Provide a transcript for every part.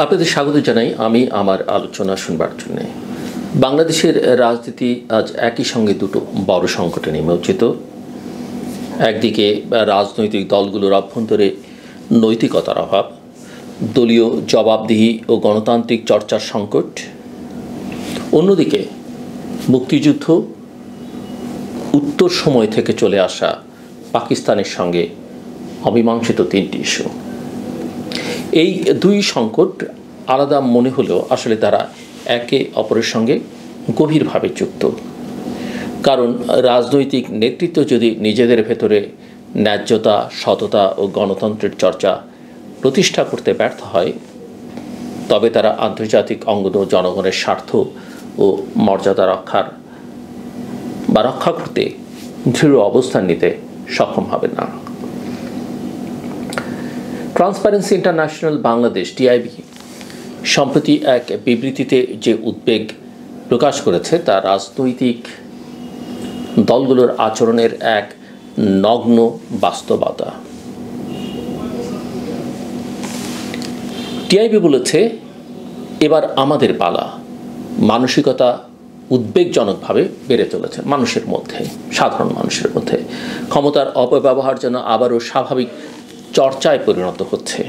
আপনাদের স্বাগত জানাই। আমি আমার আলোচনা শুনবার জন্য। বাংলাদেশের রাজনীতি আজ একই সঙ্গে দুটো বড় সংকটে নিমজ্জিত। একদিকে রাজনৈতিক দলগুলোর অভ্যন্তরে নৈতিকতার অভাব, দলীয় জবাবদিহি ও গণতান্ত্রিক চর্চার সংকট। অন্যদিকে মুক্তিযুদ্ধ, উত্তর সময় থেকে চলে আসা পাকিস্তানের সঙ্গে অমীমাংসিত তিনটি ইস্যু। এই দুই সংকট আলাদা মনে হলেও আসলে তারা একে অপরের সঙ্গে গভীরভাবে যুক্ত। কারণ রাজনৈতিক নেতৃত্ব যদি নিজেদের ভেতরে ন্যায্যতা, সততা ও গণতন্ত্রের চর্চা প্রতিষ্ঠা করতে ব্যর্থ হয়, তবে তারা আন্তর্জাতিক অঙ্গন ও জনগণের স্বার্থ ও মর্যাদা রক্ষা করতে দৃঢ় অবস্থান নিতে সক্ষম হবে না। ট্রান্সপারেন্সি ইন্টারন্যাশনাল বাংলাদেশ টিআইবি সম্প্রতি এক বিবৃতিতে যে উদ্বেগ প্রকাশ করেছে তা রাজনৈতিক দলগুলোর আচরণের এক নগ্ন বাস্তবতা। টিআইবি বলেছে, এবার আমাদের পালা। মানসিকতা উদ্বেগজনকভাবে বেড়ে চলেছে মানুষের মধ্যে, সাধারণ মানুষের মধ্যে। ক্ষমতার অপব্যবহার যেন আবারও স্বাভাবিক চর্চায় পরিণত হচ্ছে।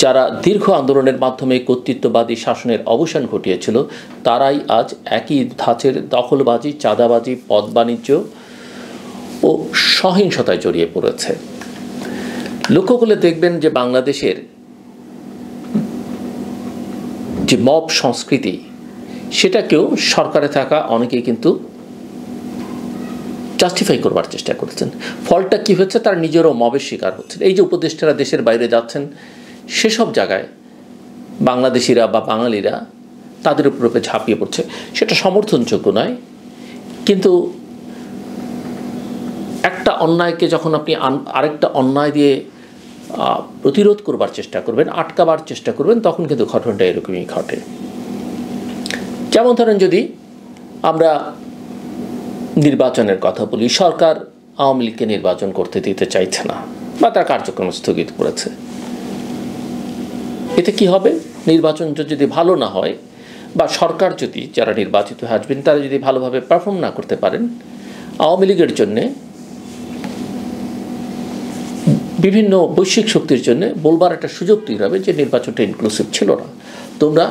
যারা দীর্ঘ আন্দোলনের মাধ্যমে কর্তৃত্ববাদী শাসনের অবসান ঘটিয়েছিল, তারাই আজ একই ধাঁচের দখলবাজি, চাঁদাবাজি, পদ বাণিজ্য ও সহিংসতায় জড়িয়ে পড়েছে। লক্ষ্য করলে দেখবেন যে বাংলাদেশের যে মব সংস্কৃতি, সেটাকেও সরকারে থাকা অনেকেই কিন্তু জাস্টিফাই করবার চেষ্টা করেছেন। ফলটা কী হচ্ছে, তার নিজেরও মবের শিকার হচ্ছেন। এই যে উপদেষ্টারা দেশের বাইরে যাচ্ছেন, সেসব জায়গায় বাংলাদেশিরা বা বাঙালিরা তাদের উপরে ঝাঁপিয়ে পড়ছে। সেটা সমর্থনযোগ্য নয়, কিন্তু একটা অন্যায়কে যখন আপনি আরেকটা অন্যায় দিয়ে প্রতিরোধ করবার চেষ্টা করবেন, আটকাবার চেষ্টা করবেন, তখন কিন্তু ঘটনাটা এরকমই ঘটে। যেমন ধরেন, যদি আমরা নির্বাচনের কথা বলি, সরকার আওয়ামী লীগকে নির্বাচন করতে দিতে চাইছে না বা তার কার্যক্রম স্থগিত করেছে। এতে কি হবে? নির্বাচন যদি ভালো না হয় বা সরকার যদি, যারা নির্বাচিত আসবেন তারা যদি ভালোভাবে পারফর্ম না করতে পারেন, আওয়ামী লীগের জন্যে, বিভিন্ন বৈশ্বিক শক্তির জন্য বলবার একটা সুযোগ তৈরি হবে যে নির্বাচনটা ইনক্লুসিভ ছিল না, তোমরা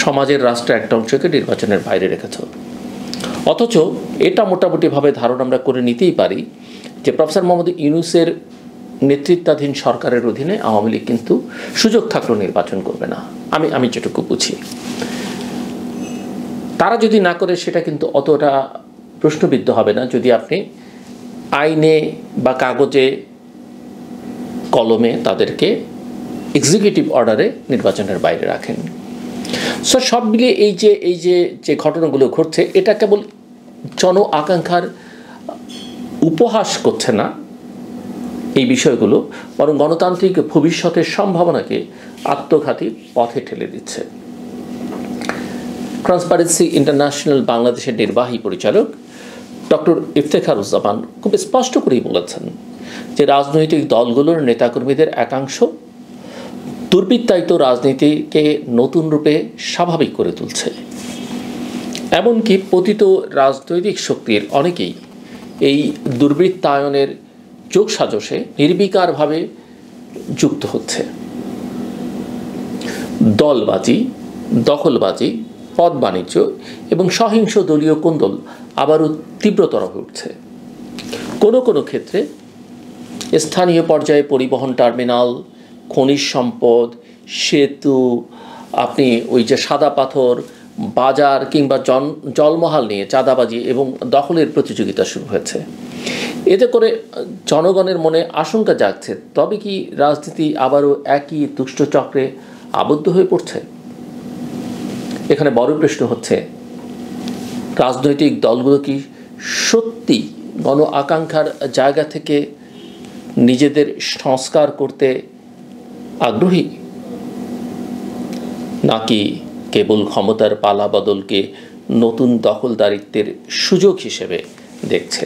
সমাজের রাষ্ট্রের একটা অংশকে নির্বাচনের বাইরে রেখেছ। অথচ এটা মোটামুটিভাবে ধারণা আমরা করে নিতেই পারি যে প্রফেসর মোহাম্মদ ইউনূসের নেতৃত্বাধীন সরকারের অধীনে আওয়ামী লীগ কিন্তু সুযোগ থাকলেও নির্বাচন করবে না। আমি যেটুকু বুঝি, তারা যদি না করে সেটা কিন্তু অতটা প্রশ্নবিদ্ধ হবে না যদি আপনি আইনে বা কাগজে কলমে তাদেরকে এক্সিকিউটিভ অর্ডারে নির্বাচনের বাইরে রাখেন। সো সব মিলিয়ে এই যে ঘটনাগুলো ঘটছে, এটা কেবল জন আকাঙ্ক্ষার উপহাস করছে না এই বিষয়গুলো, বরং গণতান্ত্রিক ভবিষ্যতের সম্ভাবনাকে আত্মঘাতী পথে ঠেলে দিচ্ছে। ট্রান্সপারেন্সি ইন্টারন্যাশনাল বাংলাদেশের নির্বাহী পরিচালক ডক্টর ইফতেখারুজ্জামান খুব স্পষ্ট করেই বলেছেন যে রাজনৈতিক দলগুলোর নেতাকর্মীদের একাংশ দুর্বৃত্তায়িত রাজনীতিকে নতুন রূপে স্বাভাবিক করে তুলছে। এমনকি পতিত রাজনৈতিক শক্তির অনেকেই এই দুর্বৃত্তায়নের যোগসাজশে নির্বিকারভাবে যুক্ত হচ্ছে। দলবাজি, দখলবাজি, পদ বাণিজ্য এবং সহিংস দলীয় কোন্দল আবারও তীব্রতর হয়ে উঠছে। কোনো কোনো ক্ষেত্রে স্থানীয় পর্যায়ে পরিবহন টার্মিনাল, খনিজ সম্পদ, সেতু, আপনি ওই যে সাদা পাথর, বাজার কিংবা জলমহাল নিয়ে চাঁদাবাজি এবং দখলের প্রতিযোগিতা শুরু হয়েছে। এতে করে জনগণের মনে আশঙ্কা জাগছে, তবে কি রাজনীতি আবারও একই দুষ্টচক্রে আবদ্ধ হয়ে পড়ছে? এখানে বড় প্রশ্ন হচ্ছে, রাজনৈতিক দলগুলো কি সত্যি গণ আকাঙ্ক্ষার জায়গা থেকে নিজেদের সংস্কার করতে আগ্রহী, নাকি কেবল ক্ষমতার পালা বদলকে নতুন দখলদারিত্বের সুযোগ হিসেবে দেখছে?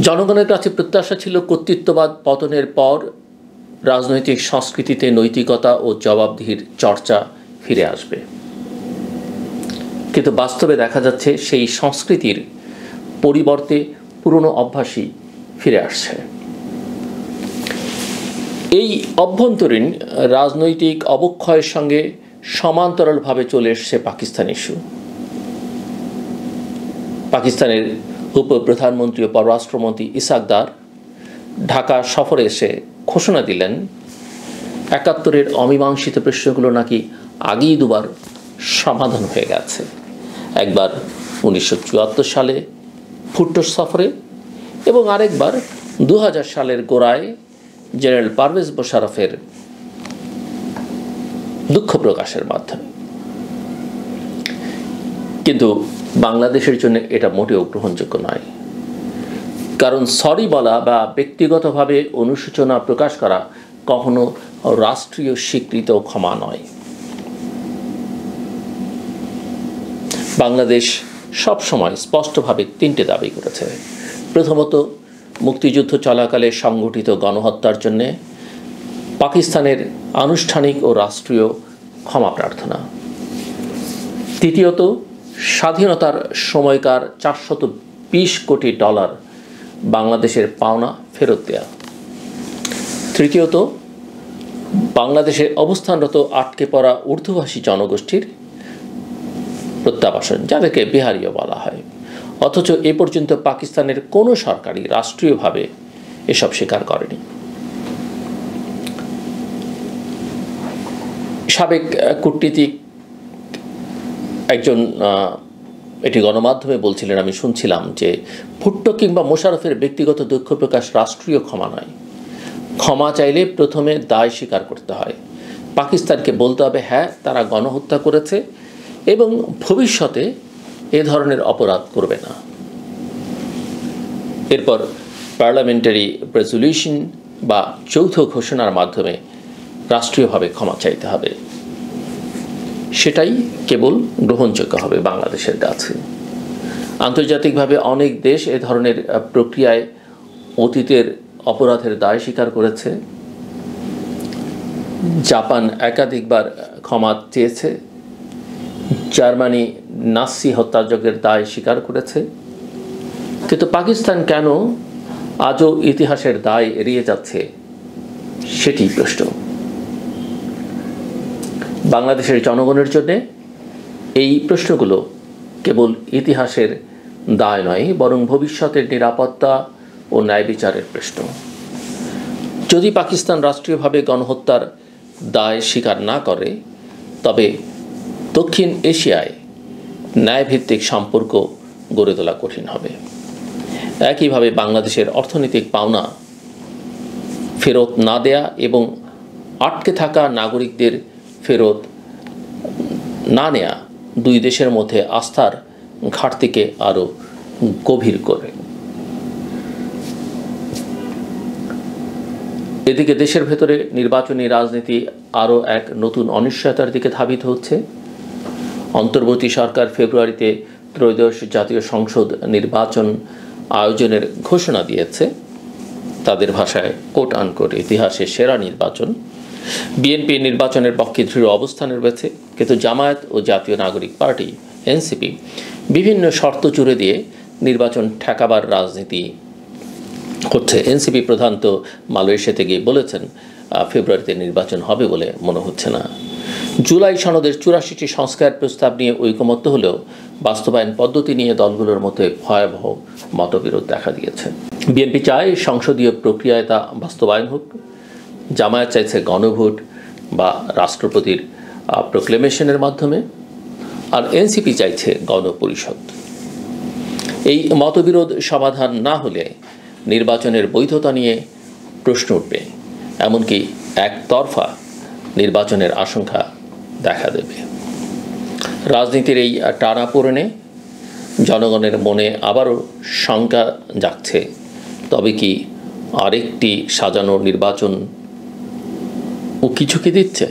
জনগণের কাছে প্রত্যাশা ছিল কর্তৃত্ববাদ পতনের পর রাজনৈতিক সংস্কৃতিতে নৈতিকতা ও জবাবদিহির চর্চা ফিরে আসবে, কিন্তু বাস্তবে দেখা যাচ্ছে সেই সংস্কৃতির পরিবর্তে পুরনো অভ্যাসই ফিরে আসছে। এই অভ্যন্তরীণ রাজনৈতিক অবক্ষয়ের সঙ্গে সমান্তরালভাবে চলে এসছে পাকিস্তান ইস্যু। পাকিস্তানের উপপ্রধানমন্ত্রী ও পররাষ্ট্রমন্ত্রী ইসহাক দার ঢাকা সফরে এসে ঘোষণা দিলেন ৭১-এর অমীমাংসিত প্রশ্নগুলো নাকি আগেই দুবার সমাধান হয়ে গেছে। একবার ১৯৭৪ সালে ভুট্টো সফরে এবং আরেকবার ২০০০ সালের গোড়ায় জেনারেল পারভেজ মোশাররফের দুঃখ প্রকাশের মাধ্যমে। কিন্তু বাংলাদেশের জন্য এটা মোটেও গ্রহণযোগ্য নয়, কারণ সরি বলা বা ব্যক্তিগতভাবে অনুশোচনা প্রকাশ করা কখনো রাষ্ট্রীয় স্বীকৃত ক্ষমা নয়। বাংলাদেশ সবসময় স্পষ্টভাবে ৩টে দাবি করেছে। প্রথমত, মুক্তিযুদ্ধ চলাকালে সংগঠিত গণহত্যার জন্যে পাকিস্তানের আনুষ্ঠানিক ও রাষ্ট্রীয় ক্ষমা প্রার্থনা। দ্বিতীয়ত, স্বাধীনতার সময়কার $৪২০ কোটি বাংলাদেশের পাওনা ফেরত দেয়া। তৃতীয়ত, বাংলাদেশে অবস্থানরত আটকে পড়া উর্দুভাষী জনগোষ্ঠীর প্রত্যাবাসন, যাদেরকে বিহারীয় বলা হয়, অথচ এ পর্যন্ত পাকিস্তানের কোনো সরকারই রাষ্ট্রীয়ভাবে এসব স্বীকার করেনি। সাবেক কূটনীতিক একজন এটি গণমাধ্যমে বলছিলেন, আমি শুনছিলাম, যে ভুট্টো কিংবা মোশাররফের ব্যক্তিগত দুঃখ প্রকাশ রাষ্ট্রীয় ক্ষমা নয়। ক্ষমা চাইলে প্রথমে দায় স্বীকার করতে হয়। পাকিস্তানকে বলতে হবে, হ্যাঁ, তারা গণহত্যা করেছে এবং ভবিষ্যতে এ ধরনের অপরাধ করবে না। এরপর পার্লামেন্টারি রেজলিউশন বা যৌথ ঘোষণার মাধ্যমে রাষ্ট্রীয়ভাবে ক্ষমা চাইতে হবে। সেটাই কেবল গ্রহণযোগ্য হবে বাংলাদেশের কাছে। আন্তর্জাতিকভাবে অনেক দেশ এ ধরনের প্রক্রিয়ায় অতীতের অপরাধের দায় স্বীকার করেছে। জাপান একাধিকবার ক্ষমা চেয়েছে। জার্মানি নাৎসি হত্যাযজ্ঞের দায় স্বীকার করেছে। কিন্তু পাকিস্তান কেন আজও ইতিহাসের দায় এড়িয়ে যাচ্ছে, সেটি প্রশ্ন। বাংলাদেশের জনগণের জন্য এই প্রশ্নগুলো কেবল ইতিহাসের দায় নয়, বরং ভবিষ্যতের নিরাপত্তা ও ন্যায় বিচারের প্রশ্ন। যদি পাকিস্তান রাষ্ট্রীয়ভাবে গণহত্যার দায় স্বীকার না করে, তবে দক্ষিণ এশিয়ায় ন্যায়ভিত্তিক সম্পর্ক গড়ে তোলা কঠিন হবে। একইভাবে বাংলাদেশের অর্থনৈতিক পাওনা ফেরত না দেয়া এবং আটকে থাকা নাগরিকদের ফেরত না নেয়া দুই দেশের মধ্যে আস্থার ঘাটতিকে আরও গভীর করে। এদিকে দেশের ভেতরে নির্বাচনী রাজনীতি আরও এক নতুন অনিশ্চয়তার দিকে ধাবিত হচ্ছে। অন্তর্বর্তী সরকার ফেব্রুয়ারিতে ত্রয়োদশ জাতীয় সংসদ নির্বাচন আয়োজনের ঘোষণা দিয়েছে। তাদের ভাষায় কোট আনকোট ইতিহাসের সেরা নির্বাচন। বিএনপি নির্বাচনের পক্ষে দৃঢ় অবস্থানে রয়েছে, কিন্তু জামায়াত ও জাতীয় নাগরিক পার্টি এনসিপি বিভিন্ন শর্ত জুড়ে দিয়ে নির্বাচন ঠেকাবার রাজনীতি করছে। এনসিপি প্রধানত মালয়েশিয়াতে গিয়ে বলেছেন ফেব্রুয়ারিতে নির্বাচন হবে বলে মনে হচ্ছে না। জুলাই সনদের ৮৪টি সংস্কার প্রস্তাব নিয়ে ঐকমত্য হলেও বাস্তবায়ন পদ্ধতি নিয়ে দলগুলোর মধ্যে ভয়াবহ মতবিরোধ দেখা দিয়েছে। বিএনপি চায় সংসদীয় প্রক্রিয়ায় তা বাস্তবায়ন হোক। জামায়াত চাইছে গণভোট বা রাষ্ট্রপতির প্রোক্লেমেশনের মাধ্যমে, আর এনসিপি চাইছে গণপরিষদ। এই মতবিরোধ সমাধান না হলে নির্বাচনের বৈধতা নিয়ে প্রশ্ন উঠবে, এমনকি একতরফা নির্বাচনের আশঙ্কা দেখা দেবে। রাজনীতির এই টানাপোড়েনে জনগণের মনে আবারও শঙ্কা জাগছে, তবে কি আরেকটি সাজানো নির্বাচন ও কিছু কি দিচ্ছে?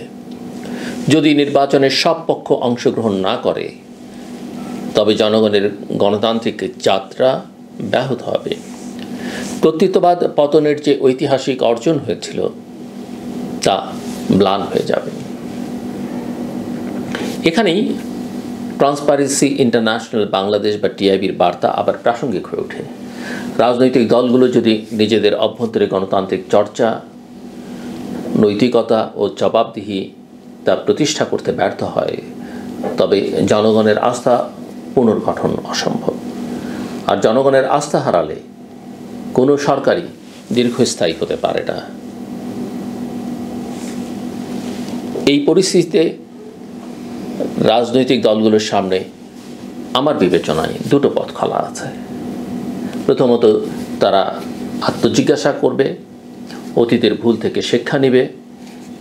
যদি নির্বাচনের সব পক্ষ অংশগ্রহণ না করে, তবে জনগণের গণতান্ত্রিক যাত্রা ব্যাহত হবে। কর্তৃত্ববাদ পতনের যে ঐতিহাসিক অর্জন হয়েছিল, তা ম্লান হয়ে যাবে। এখানেই ট্রান্সপারেন্সি ইন্টারন্যাশনাল বাংলাদেশ বা টিআইবির বার্তা আবার প্রাসঙ্গিক হয়ে ওঠে। রাজনৈতিক দলগুলো যদি নিজেদের অভ্যন্তরে গণতান্ত্রিক চর্চা, নৈতিকতা ও জবাবদিহি তা প্রতিষ্ঠা করতে ব্যর্থ হয়, তবে জনগণের আস্থা পুনর্গঠন অসম্ভব। আর জনগণের আস্থা হারালে কোনো সরকারই দীর্ঘস্থায়ী হতে পারে না। এই পরিস্থিতিতে রাজনৈতিক দলগুলোর সামনে আমার বিবেচনায় দুটো পথ খোলা আছে। প্রথমত, তারা আত্মজিজ্ঞাসা করবে, অতীতের ভুল থেকে শিক্ষা নেবে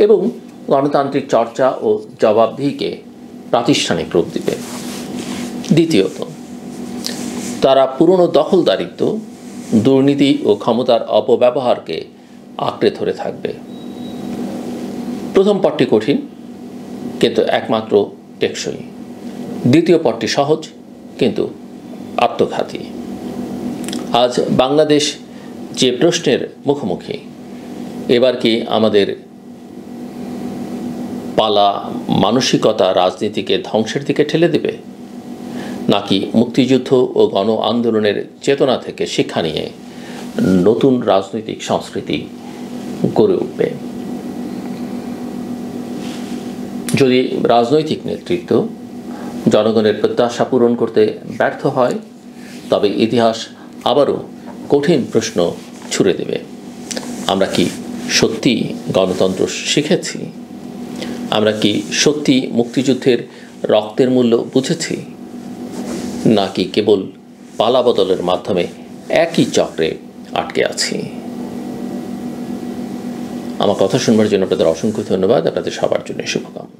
এবং গণতান্ত্রিক চর্চা ও জবাবদিহিকে প্রাতিষ্ঠানিক রূপ দিবে। দ্বিতীয়ত, তারা পুরনো দখলদারিত্ব, দুর্নীতি ও ক্ষমতার অপব্যবহারকে আঁকড়ে ধরে থাকবে। প্রথম পথটি কঠিন কিন্তু একমাত্র টেকসই। দ্বিতীয় পথটি সহজ কিন্তু আত্মঘাতী। আজ বাংলাদেশ যে প্রশ্নের মুখোমুখি, এবার কি আমাদের পালা মানসিকতা রাজনীতিকে ধ্বংসের দিকে ঠেলে দেবে, নাকি মুক্তিযুদ্ধ ও গণ আন্দোলনের চেতনা থেকে শিক্ষা নিয়ে নতুন রাজনৈতিক সংস্কৃতি গড়ে উঠবে? যদি রাজনৈতিক নেতৃত্ব জনগণের প্রত্যাশা পূরণ করতে ব্যর্থ হয়, তবে ইতিহাস আবারও কঠিন প্রশ্ন ছুড়ে দেবে। আমরা কি সত্যি গণতন্ত্র শিখেছি? আমরা কি সত্যি মুক্তিযুদ্ধের রক্তের মূল্য বুঝেছি, নাকি কেবল পালাবদলের মাধ্যমে একই চক্রে আটকে আছি? আমার কথা শুনবার জন্য আপনাদের অসংখ্য ধন্যবাদ। আপনাদের সবার জন্য শুভকামনা।